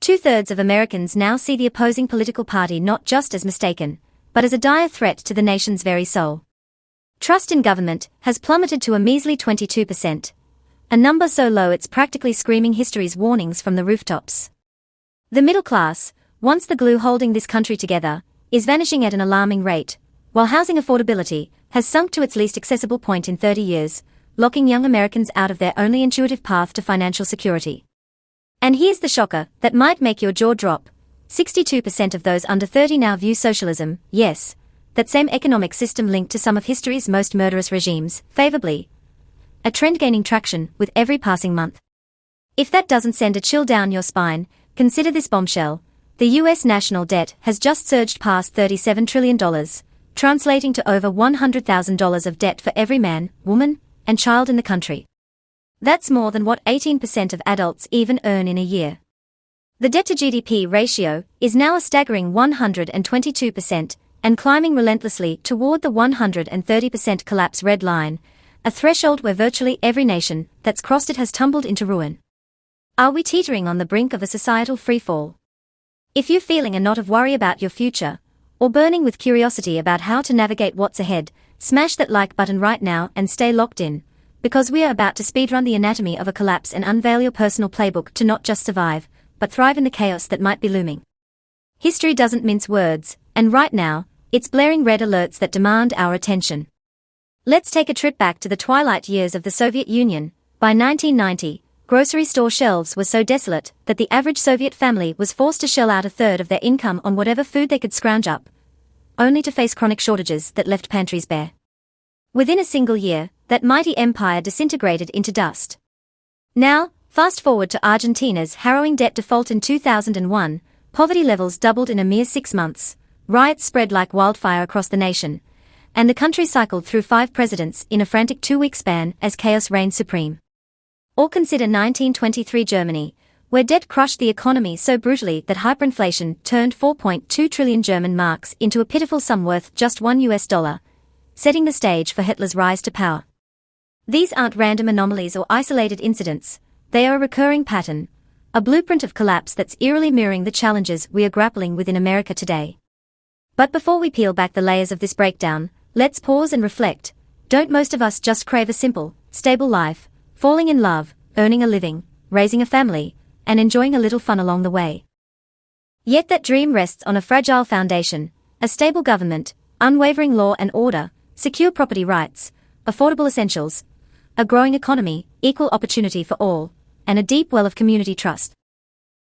2/3 of Americans now see the opposing political party not just as mistaken, but as a dire threat to the nation's very soul. Trust in government has plummeted to a measly 22%, a number so low it's practically screaming history's warnings from the rooftops. The middle class, once the glue holding this country together, is vanishing at an alarming rate, while housing affordability has sunk to its least accessible point in 30 years, locking young Americans out of their only intuitive path to financial security. And here's the shocker that might make your jaw drop. 62% of those under 30 now view socialism, yes, that same economic system linked to some of history's most murderous regimes, favorably. A trend gaining traction with every passing month. If that doesn't send a chill down your spine, consider this bombshell. The US national debt has just surged past $37 trillion, translating to over $100,000 of debt for every man, woman, and child in the country. That's more than what 18% of adults even earn in a year. The debt-to-GDP ratio is now a staggering 122% and climbing relentlessly toward the 130% collapse red line, a threshold where virtually every nation that's crossed it has tumbled into ruin. Are we teetering on the brink of a societal freefall? If you're feeling a knot of worry about your future, or burning with curiosity about how to navigate what's ahead, smash that like button right now and stay locked in, because we are about to speedrun the anatomy of a collapse and unveil your personal playbook to not just survive, but thrive in the chaos that might be looming. History doesn't mince words, and right now, it's blaring red alerts that demand our attention. Let's take a trip back to the twilight years of the Soviet Union. By 1990, grocery store shelves were so desolate that the average Soviet family was forced to shell out a third of their income on whatever food they could scrounge up, only to face chronic shortages that left pantries bare. Within a single year, that mighty empire disintegrated into dust. Now, fast forward to Argentina's harrowing debt default in 2001, poverty levels doubled in a mere 6 months, riots spread like wildfire across the nation, and the country cycled through 5 presidents in a frantic 2-week span as chaos reigned supreme. Or consider 1923 Germany, where debt crushed the economy so brutally that hyperinflation turned 4.2 trillion German marks into a pitiful sum worth just $1, setting the stage for Hitler's rise to power. These aren't random anomalies or isolated incidents, they are a recurring pattern, a blueprint of collapse that's eerily mirroring the challenges we are grappling with in America today. But before we peel back the layers of this breakdown, let's pause and reflect. Don't most of us just crave a simple, stable life, falling in love, earning a living, raising a family, and enjoying a little fun along the way? Yet that dream rests on a fragile foundation: a stable government, unwavering law and order, secure property rights, affordable essentials, a growing economy, equal opportunity for all, and a deep well of community trust.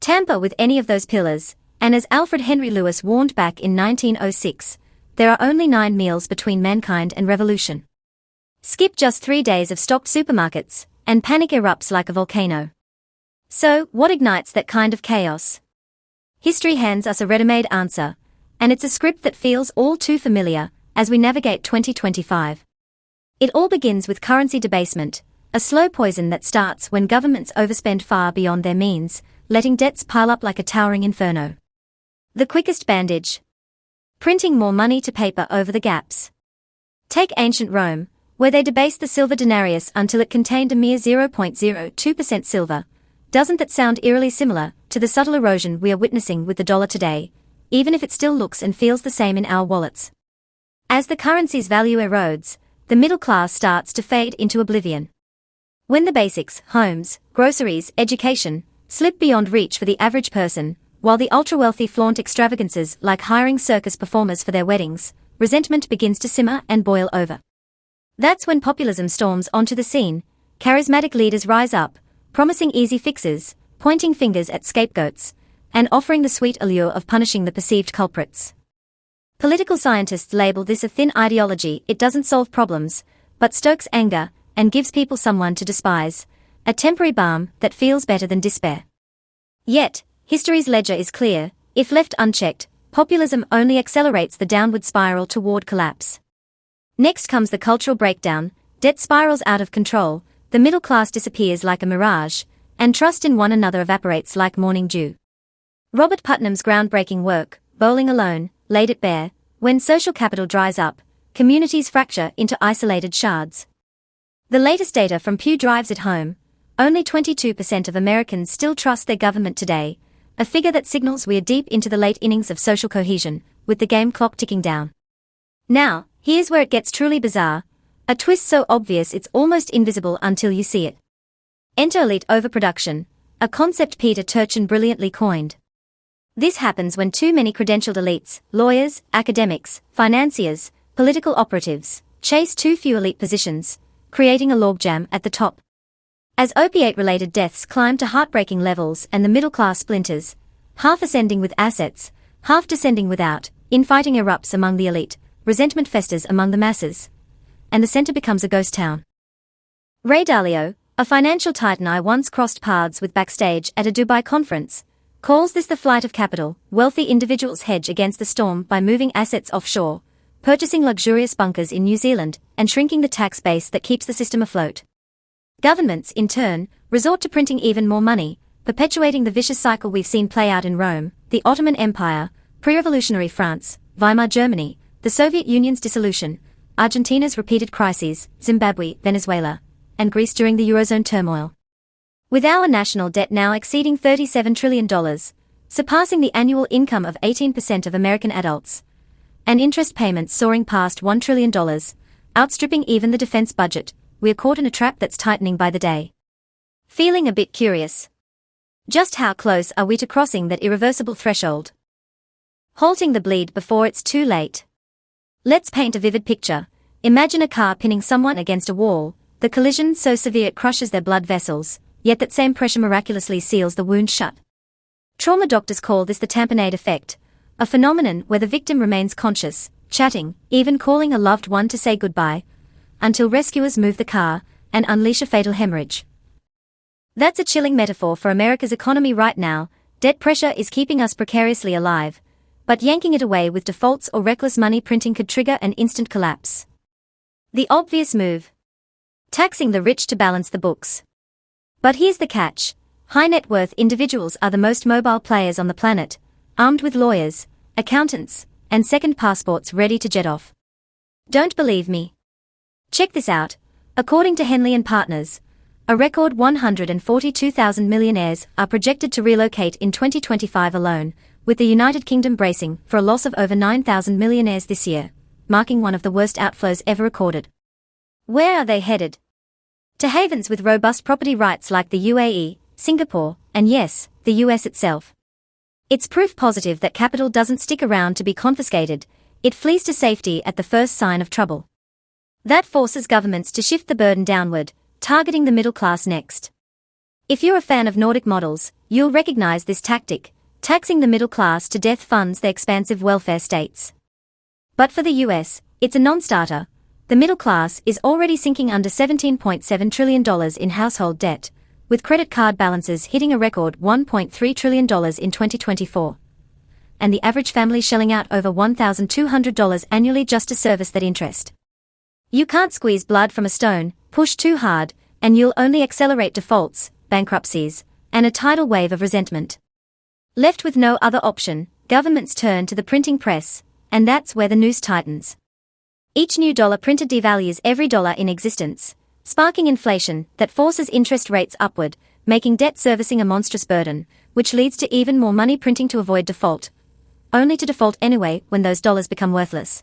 Tamper with any of those pillars, and as Alfred Henry Lewis warned back in 1906, there are only 9 meals between mankind and revolution. Skip just 3 days of stocked supermarkets, and panic erupts like a volcano. So, what ignites that kind of chaos? History hands us a ready-made answer, and it's a script that feels all too familiar as we navigate 2025. It all begins with currency debasement, a slow poison that starts when governments overspend far beyond their means, letting debts pile up like a towering inferno. The quickest bandage: printing more money to paper over the gaps. Take ancient Rome, where they debased the silver denarius until it contained a mere 0.02% silver. Doesn't that sound eerily similar to the subtle erosion we are witnessing with the dollar today, even if it still looks and feels the same in our wallets? As the currency's value erodes, the middle class starts to fade into oblivion. When the basics, homes, groceries, education, slip beyond reach for the average person, while the ultra-wealthy flaunt extravagances like hiring circus performers for their weddings, resentment begins to simmer and boil over. That's when populism storms onto the scene. Charismatic leaders rise up, promising easy fixes, pointing fingers at scapegoats, and offering the sweet allure of punishing the perceived culprits. Political scientists label this a thin ideology. It doesn't solve problems, but stokes anger and gives people someone to despise, a temporary balm that feels better than despair. Yet, history's ledger is clear: if left unchecked, populism only accelerates the downward spiral toward collapse. Next comes the cultural breakdown. Debt spirals out of control, the middle class disappears like a mirage, and trust in one another evaporates like morning dew. Robert Putnam's groundbreaking work, Bowling Alone, laid it bare. When social capital dries up, communities fracture into isolated shards. The latest data from Pew drives it home: only 22% of Americans still trust their government today, a figure that signals we are deep into the late innings of social cohesion, with the game clock ticking down. Now, here's where it gets truly bizarre, a twist so obvious it's almost invisible until you see it. Enter elite overproduction, a concept Peter Turchin brilliantly coined. This happens when too many credentialed elites, lawyers, academics, financiers, political operatives, chase too few elite positions, creating a logjam at the top. As opiate-related deaths climb to heartbreaking levels and the middle class splinters, half ascending with assets, half descending without, infighting erupts among the elite, resentment festers among the masses, and the center becomes a ghost town. Ray Dalio, a financial titan I once crossed paths with backstage at a Dubai conference, calls this the flight of capital. Wealthy individuals hedge against the storm by moving assets offshore, purchasing luxurious bunkers in New Zealand, and shrinking the tax base that keeps the system afloat. Governments, in turn, resort to printing even more money, perpetuating the vicious cycle we've seen play out in Rome, the Ottoman Empire, pre-revolutionary France, Weimar Germany, the Soviet Union's dissolution, Argentina's repeated crises, Zimbabwe, Venezuela, and Greece during the Eurozone turmoil. With our national debt now exceeding $37 trillion, surpassing the annual income of 18% of American adults, and interest payments soaring past $1 trillion, outstripping even the defense budget, we're caught in a trap that's tightening by the day. Feeling a bit curious? Just how close are we to crossing that irreversible threshold? Halting the bleed before it's too late. Let's paint a vivid picture. Imagine a car pinning someone against a wall, the collision so severe it crushes their blood vessels, yet that same pressure miraculously seals the wound shut. Trauma doctors call this the tamponade effect, a phenomenon where the victim remains conscious, chatting, even calling a loved one to say goodbye, until rescuers move the car and unleash a fatal hemorrhage. That's a chilling metaphor for America's economy right now. Debt pressure is keeping us precariously alive, but yanking it away with defaults or reckless money printing could trigger an instant collapse. The obvious move: taxing the rich to balance the books. But here's the catch: high net worth individuals are the most mobile players on the planet, armed with lawyers, accountants, and second passports ready to jet off. Don't believe me? Check this out. According to Henley and Partners, a record 142,000 millionaires are projected to relocate in 2025 alone, with the United Kingdom bracing for a loss of over 9,000 millionaires this year, marking one of the worst outflows ever recorded. Where are they headed? To havens with robust property rights like the UAE, Singapore, and yes, the US itself. It's proof positive that capital doesn't stick around to be confiscated, it flees to safety at the first sign of trouble. That forces governments to shift the burden downward, targeting the middle class next. If you're a fan of Nordic models, you'll recognize this tactic. Taxing the middle class to death funds their expansive welfare states. But for the US, it's a non-starter. The middle class is already sinking under $17.7 trillion in household debt, with credit card balances hitting a record $1.3 trillion in 2024. And the average family shelling out over $1,200 annually just to service that interest. You can't squeeze blood from a stone, push too hard, and you'll only accelerate defaults, bankruptcies, and a tidal wave of resentment. Left with no other option, governments turn to the printing press, and that's where the noose tightens. Each new dollar printed devalues every dollar in existence, sparking inflation that forces interest rates upward, making debt servicing a monstrous burden, which leads to even more money printing to avoid default, only to default anyway when those dollars become worthless.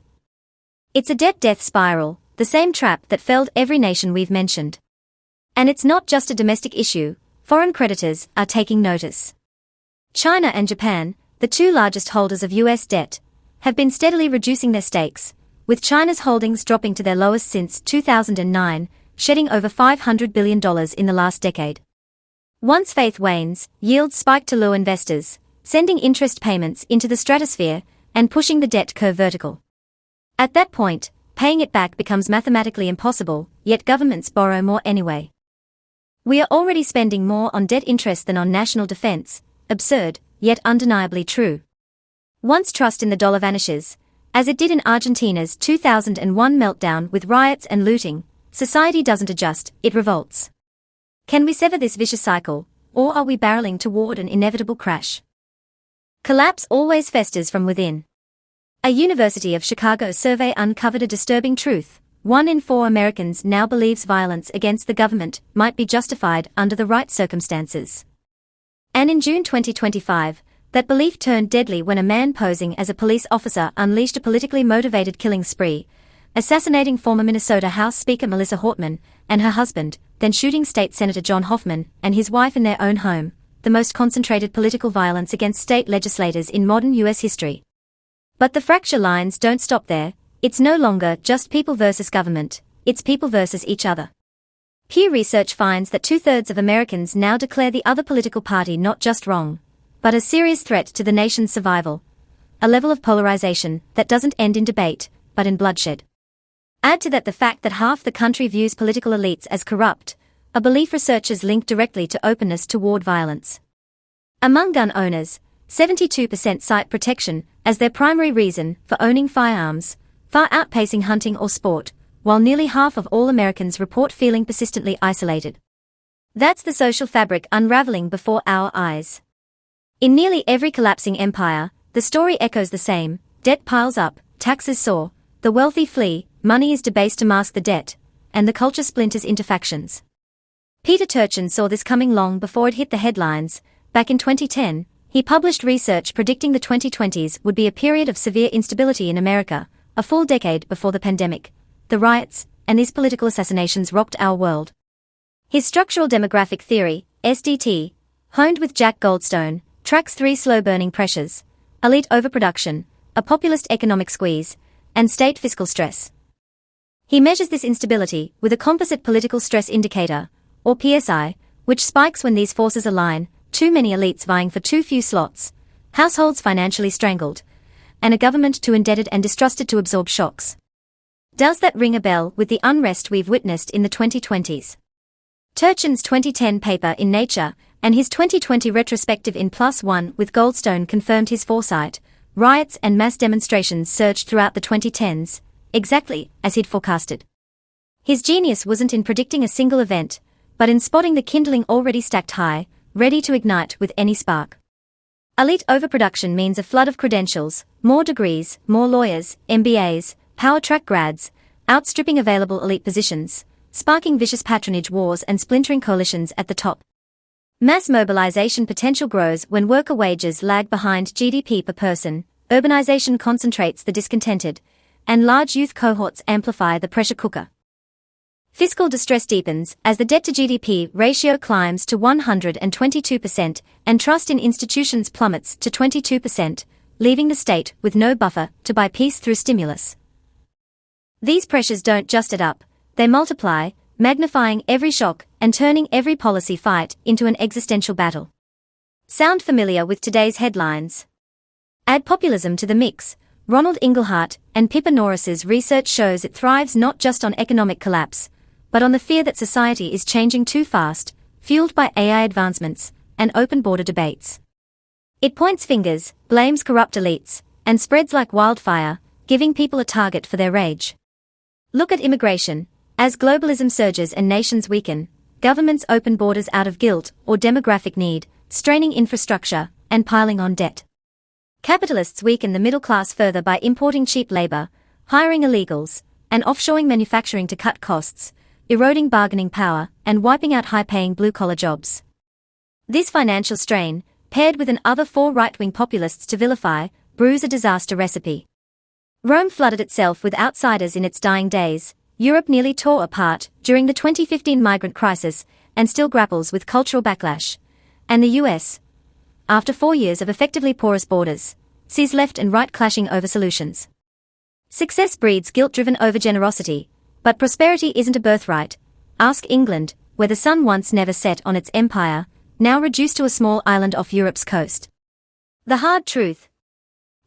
It's a debt-death spiral, the same trap that felled every nation we've mentioned. And it's not just a domestic issue, foreign creditors are taking notice. China and Japan, the two largest holders of US debt, have been steadily reducing their stakes, with China's holdings dropping to their lowest since 2009, shedding over $500 billion in the last decade. Once faith wanes, yields spike to lure investors, sending interest payments into the stratosphere and pushing the debt curve vertical. At that point, paying it back becomes mathematically impossible, yet governments borrow more anyway. We are already spending more on debt interest than on national defense. Absurd, yet undeniably true. Once trust in the dollar vanishes, as it did in Argentina's 2001 meltdown with riots and looting, society doesn't adjust, it revolts. Can we sever this vicious cycle, or are we barreling toward an inevitable crash? Collapse always festers from within. A University of Chicago survey uncovered a disturbing truth. 1 in 4 Americans now believes violence against the government might be justified under the right circumstances. And in June 2025, That belief turned deadly when a man posing as a police officer unleashed a politically motivated killing spree, assassinating former Minnesota House Speaker Melissa Hortman and her husband, then shooting State Senator John Hoffman and his wife in their own home, the most concentrated political violence against state legislators in modern U.S. history. But the fracture lines don't stop there. It's no longer just people versus government, it's people versus each other. Pew Research finds that 2/3 of Americans now declare the other political party not just wrong, but a serious threat to the nation's survival. A level of polarization that doesn't end in debate, but in bloodshed. Add to that the fact that half the country views political elites as corrupt, a belief researchers link directly to openness toward violence. Among gun owners, 72% cite protection as their primary reason for owning firearms, far outpacing hunting or sport, while nearly half of all Americans report feeling persistently isolated. That's the social fabric unraveling before our eyes. In nearly every collapsing empire, the story echoes the same: debt piles up, taxes soar, the wealthy flee, money is debased to mask the debt, and the culture splinters into factions. Peter Turchin saw this coming long before it hit the headlines. Back in 2010, he published research predicting the 2020s would be a period of severe instability in America, a full decade before the pandemic, the riots, and these political assassinations rocked our world. His structural demographic theory, SDT, honed with Jack Goldstone, tracks three slow-burning pressures: elite overproduction, a populist economic squeeze, and state fiscal stress. He measures this instability with a composite political stress indicator, or PSI, which spikes when these forces align: too many elites vying for too few slots, households financially strangled, and a government too indebted and distrusted to absorb shocks. Does that ring a bell with the unrest we've witnessed in the 2020s? Turchin's 2010 paper in Nature and his 2020 retrospective in PLOS ONE with Goldstone confirmed his foresight. Riots and mass demonstrations surged throughout the 2010s, exactly as he'd forecasted. His genius wasn't in predicting a single event, but in spotting the kindling already stacked high, ready to ignite with any spark. Elite overproduction means a flood of credentials, more degrees, more lawyers, MBAs, power track grads, outstripping available elite positions, sparking vicious patronage wars and splintering coalitions at the top. Mass mobilization potential grows when worker wages lag behind GDP per person, urbanization concentrates the discontented, and large youth cohorts amplify the pressure cooker. Fiscal distress deepens as the debt-to-GDP ratio climbs to 122% and trust in institutions plummets to 22%, leaving the state with no buffer to buy peace through stimulus. These pressures don't just add up, they multiply, magnifying every shock and turning every policy fight into an existential battle. Sound familiar with today's headlines? Add populism to the mix. Ronald Inglehart and Pippa Norris's research shows it thrives not just on economic collapse, but on the fear that society is changing too fast, fueled by AI advancements and open border debates. It points fingers, blames corrupt elites, and spreads like wildfire, giving people a target for their rage. Look at immigration. As globalism surges and nations weaken, governments open borders out of guilt or demographic need, straining infrastructure and piling on debt. Capitalists weaken the middle class further by importing cheap labor, hiring illegals, and offshoring manufacturing to cut costs, eroding bargaining power and wiping out high-paying blue-collar jobs. This financial strain, paired with other four right-wing populists to vilify, brews a disaster recipe. Rome flooded itself with outsiders in its dying days. Europe nearly tore apart during the 2015 migrant crisis and still grapples with cultural backlash. And the US, after 4 years of effectively porous borders, sees left and right clashing over solutions. Success breeds guilt-driven overgenerosity, but prosperity isn't a birthright. Ask England, where the sun once never set on its empire, now reduced to a small island off Europe's coast. The hard truth: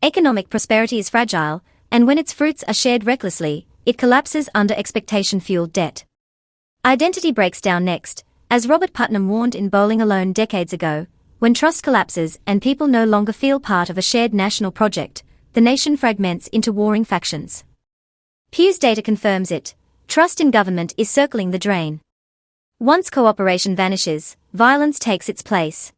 economic prosperity is fragile, and when its fruits are shared recklessly, it collapses under expectation-fueled debt. Identity breaks down next, as Robert Putnam warned in Bowling Alone decades ago. When trust collapses and people no longer feel part of a shared national project, the nation fragments into warring factions. Pew's data confirms it. Trust in government is circling the drain. Once cooperation vanishes, violence takes its place.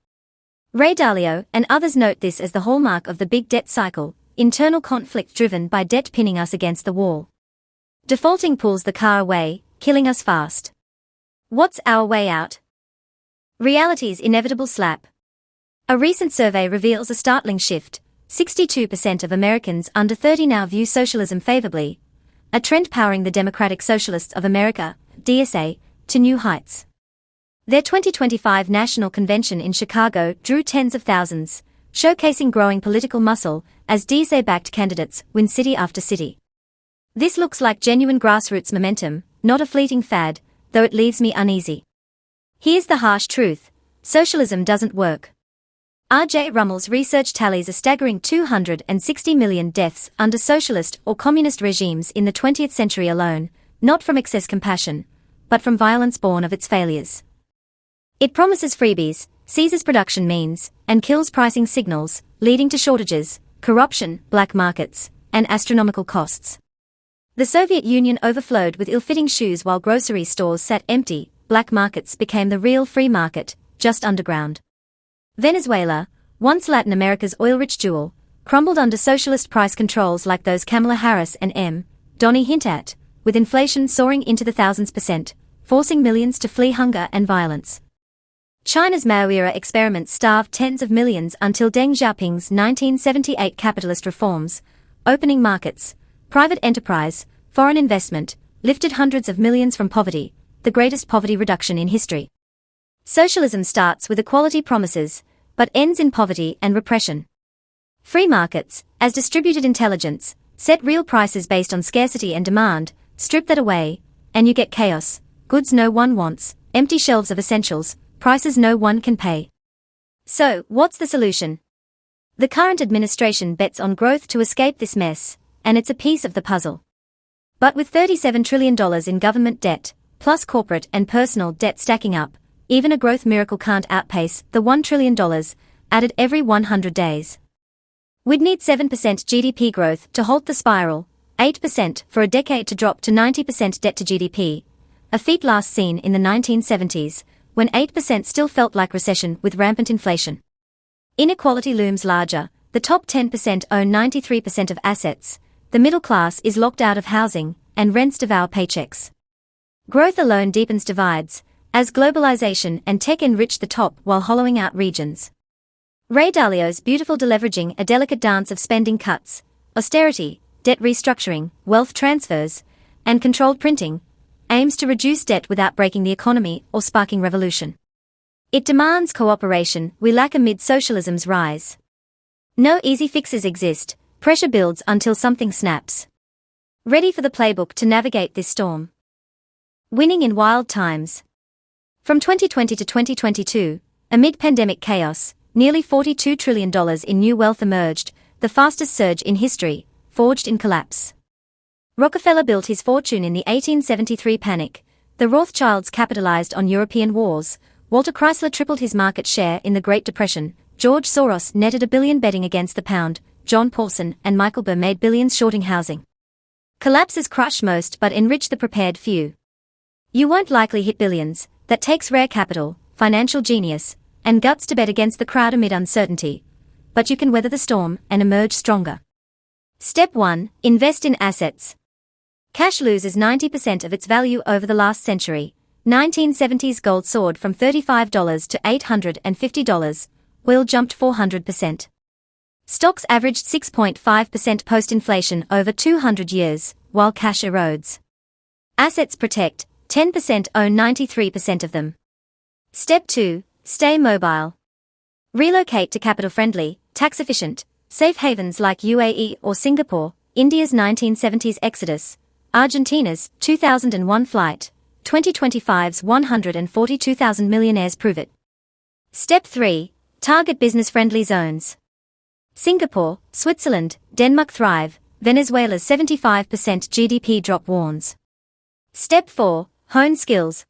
Ray Dalio and others note this as the hallmark of the big debt cycle, internal conflict driven by debt pinning us against the wall. Defaulting pulls the car away, killing us fast. What's our way out? Reality's inevitable slap. A recent survey reveals a startling shift. 62% of Americans under 30 now view socialism favorably, a trend powering the Democratic Socialists of America, DSA, to new heights. Their 2025 National Convention in Chicago drew tens of thousands, showcasing growing political muscle as DSA-backed candidates win city after city. This looks like genuine grassroots momentum, not a fleeting fad, though it leaves me uneasy. Here's the harsh truth: socialism doesn't work. R.J. Rummel's research tallies a staggering 260 million deaths under socialist or communist regimes in the 20th century alone, not from excess compassion, but from violence born of its failures. It promises freebies, seizes production means, and kills pricing signals, leading to shortages, corruption, black markets, and astronomical costs. The Soviet Union overflowed with ill-fitting shoes while grocery stores sat empty. Black markets became the real free market, just underground. Venezuela, once Latin America's oil-rich jewel, crumbled under socialist price controls like those Kamala Harris and M. Donny hint at, with inflation soaring into the thousands %, forcing millions to flee hunger and violence. China's Mao-era experiments starved tens of millions until Deng Xiaoping's 1978 capitalist reforms, opening markets, private enterprise, foreign investment, lifted hundreds of millions from poverty, the greatest poverty reduction in history. Socialism starts with equality promises, but ends in poverty and repression. Free markets, as distributed intelligence, set real prices based on scarcity and demand, strip that away, and you get chaos, goods no one wants, empty shelves of essentials, prices no one can pay. So, what's the solution? The current administration bets on growth to escape this mess, and it's a piece of the puzzle. But with $37 trillion in government debt, plus corporate and personal debt stacking up, even a growth miracle can't outpace the $1 trillion added every 100 days. We'd need 7% GDP growth to halt the spiral, 8% for a decade to drop to 90% debt to GDP, a feat last seen in the 1970s, when 8% still felt like recession with rampant inflation. Inequality looms larger. The top 10% own 93% of assets, the middle class is locked out of housing, and rents devour paychecks. Growth alone deepens divides, as globalization and tech enrich the top while hollowing out regions. Ray Dalio's beautiful deleveraging, a delicate dance of spending cuts, austerity, debt restructuring, wealth transfers, and controlled printing, aims to reduce debt without breaking the economy or sparking revolution. It demands cooperation we lack amid socialism's rise. No easy fixes exist, pressure builds until something snaps. Ready for the playbook to navigate this storm. Winning in wild times. From 2020 to 2022, amid pandemic chaos, nearly $42 trillion in new wealth emerged, the fastest surge in history, forged in collapse. Rockefeller built his fortune in the 1873 panic, the Rothschilds capitalized on European wars, Walter Chrysler tripled his market share in the Great Depression, George Soros netted $1 billion betting against the pound, John Paulson and Michael Burr made billions shorting housing. Collapses crush most but enrich the prepared few. You won't likely hit billions. That takes rare capital, financial genius, and guts to bet against the crowd amid uncertainty. But you can weather the storm and emerge stronger. Step 1. Invest in assets. Cash loses 90% of its value over the last century. 1970s gold soared from $35 to $850. Oil jumped 400%. Stocks averaged 6.5% post-inflation over 200 years, while cash erodes. Assets protect. 10% own 93% of them. Step 2. Stay mobile. Relocate to capital-friendly, tax-efficient, safe havens like UAE or Singapore, India's 1970s exodus, Argentina's 2001 flight, 2025's 142,000 millionaires prove it. Step 3. Target business-friendly zones. Singapore, Switzerland, Denmark thrive, Venezuela's 75% GDP drop warns. Step 4. Hone skills.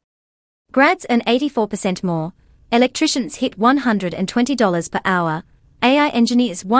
Grads earn 84% more, electricians hit $120 per hour, AI engineers